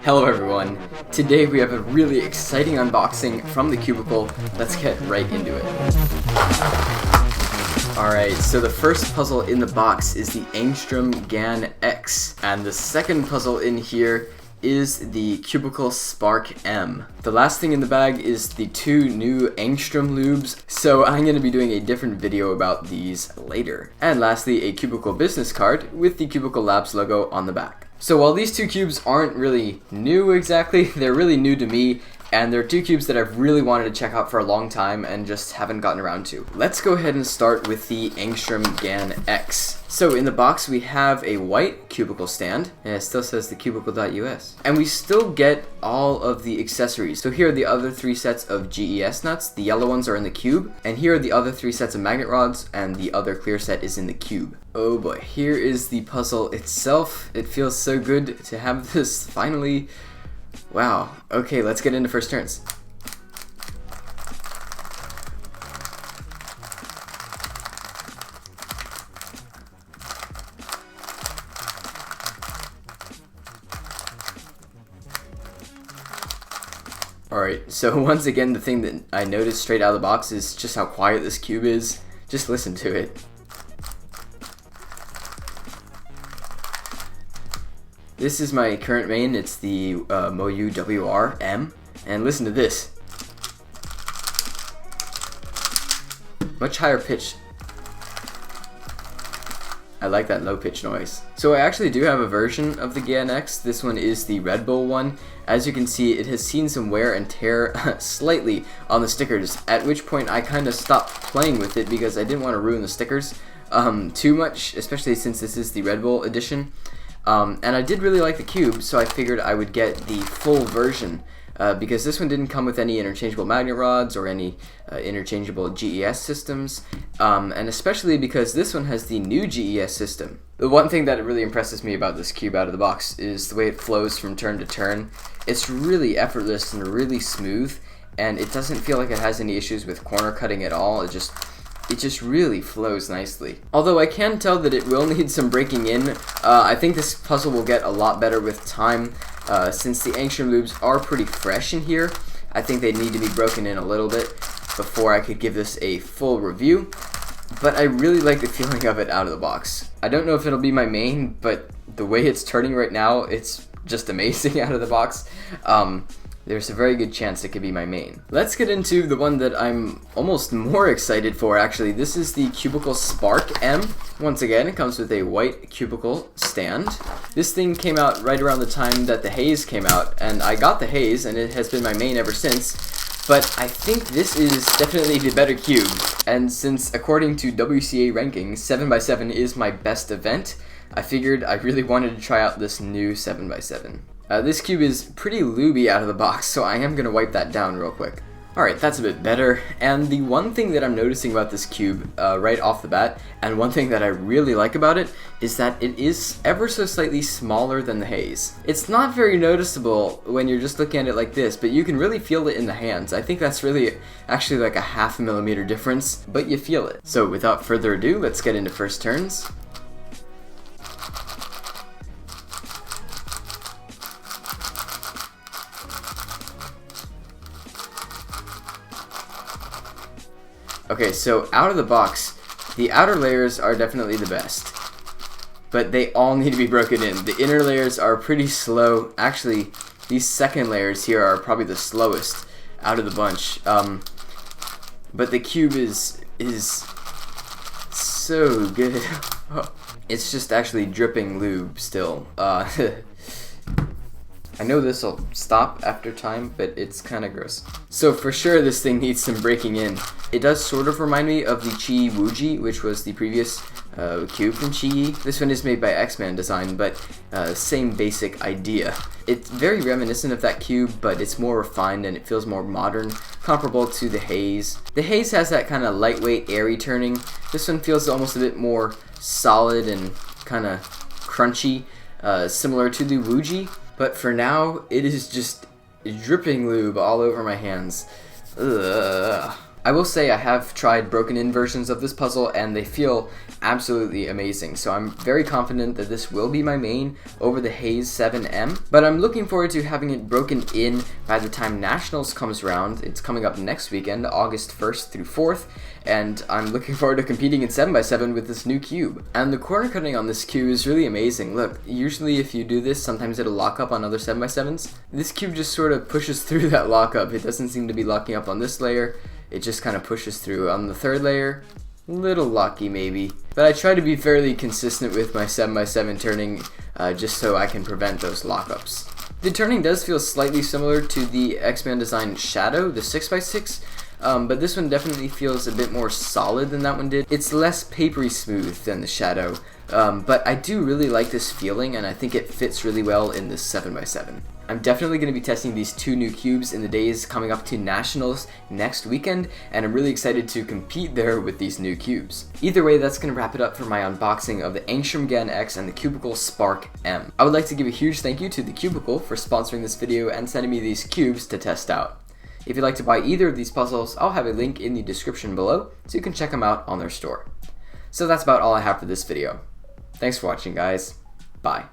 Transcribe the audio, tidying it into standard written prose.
Hello everyone, today we have a really exciting unboxing from TheCubicle. Let's get right into it. Alright, so the first puzzle in the box is the Angstrom GAN X, and the second puzzle in here is the Cubicle Spark M. The last thing in the bag is the two new Angstrom lubes, so I'm going to be doing a different video about these later. And lastly, a Cubicle business card with the Cubicle Labs logo on the back. So while these two cubes aren't really new exactly, they're really new to me, and they're two cubes that I've really wanted to check out for a long time and just haven't gotten around to. Let's go ahead and start with the Angstrom GAN X. So in the box we have a white cubicle stand, and it still says TheCubicle.us. And we still get all of the accessories. So here are the other three sets of GES nuts. The yellow ones are in the cube, and here are the other three sets of magnet rods, and the other clear set is in the cube. Oh boy, here is the puzzle itself. It feels so good to have this finally. Wow. Okay, let's get into first turns. Alright, so once again, the thing that I noticed straight out of the box is just how quiet this cube is. Just listen to it. This is my current main, it's the wuji WR M, and listen to this. Much higher pitch. I like that low pitch noise. So I actually do have a version of the GAN X. This one is the Red Bull one. As you can see, it has seen some wear and tear slightly on the stickers, at which point I kind of stopped playing with it because I didn't want to ruin the stickers too much, especially since this is the Red Bull edition. And I did really like the cube, so I figured I would get the full version because this one didn't come with any interchangeable magnet rods or any interchangeable GES systems, and especially because this one has the new GES system. The one thing that really impresses me about this cube out of the box is the way it flows from turn to turn. It's really effortless and really smooth, and it doesn't feel like it has any issues with corner cutting at all. It just really flows nicely. Although I can tell that it will need some breaking in. I think this puzzle will get a lot better with time. Since the Angstrom lubes are pretty fresh in here, I think they need to be broken in a little bit before I could give this a full review. But I really like the feeling of it out of the box. I don't know if it'll be my main, but the way it's turning right now, it's just amazing out of the box. There's a very good chance it could be my main. Let's get into the one that I'm almost more excited for, actually. This is the Cubicle Spark M. Once again, it comes with a white cubicle stand. This thing came out right around the time that the Haze came out, and I got the Haze, and it has been my main ever since. But I think this is definitely the better cube. And since, according to WCA rankings, 7x7 is my best event, I figured I really wanted to try out this new 7x7. This cube is pretty lubey out of the box, so I am going to wipe that down real quick. Alright, that's a bit better, and the one thing that I'm noticing about this cube right off the bat, and one thing that I really like about it, is that it is ever so slightly smaller than the Haze. It's not very noticeable when you're just looking at it like this, but you can really feel it in the hands. I think that's really actually like a 0.5 millimeter difference, but you feel it. So without further ado, let's get into first turns. Okay, so out of the box, the outer layers are definitely the best, but they all need to be broken in. The inner layers are pretty slow. Actually, these second layers here are probably the slowest out of the bunch. But the cube is so good. It's just actually dripping lube still. I know this will stop after time, but it's kind of gross. So for sure this thing needs some breaking in. It does sort of remind me of the Chi Wuji, which was the previous cube from Chi. This one is made by X-Man Design, but same basic idea. It's very reminiscent of that cube, but it's more refined and it feels more modern, comparable to the Haze. The Haze has that kind of lightweight, airy turning. This one feels almost a bit more solid and kind of crunchy, similar to the Wuji. But for now, it is just dripping lube all over my hands. Ugh. I will say I have tried broken in versions of this puzzle and they feel absolutely amazing, so I'm very confident that this will be my main over the Haze 7M, but I'm looking forward to having it broken in by the time Nationals comes around. It's coming up next weekend, August 1st through 4th, and I'm looking forward to competing in 7x7 with this new cube. And the corner cutting on this cube is really amazing. Look, usually if you do this, sometimes it'll lock up on other 7x7s. This cube just sort of pushes through that lockup. It doesn't seem to be locking up on this layer. It just kind of pushes through. On the third layer, little lucky maybe. But I try to be fairly consistent with my 7x7 turning just so I can prevent those lockups. The turning does feel slightly similar to the X-Man Design Shadow, the 6x6, but this one definitely feels a bit more solid than that one did. It's less papery smooth than the Shadow, but I do really like this feeling and I think it fits really well in this 7x7. I'm definitely going to be testing these two new cubes in the days coming up to Nationals next weekend, and I'm really excited to compete there with these new cubes. Either way, that's going to wrap it up for my unboxing of the Angstrom GAN X and the Cubicle Spark M. I would like to give a huge thank you to TheCubicle for sponsoring this video and sending me these cubes to test out. If you'd like to buy either of these puzzles, I'll have a link in the description below so you can check them out on their store. So that's about all I have for this video. Thanks for watching, guys. Bye.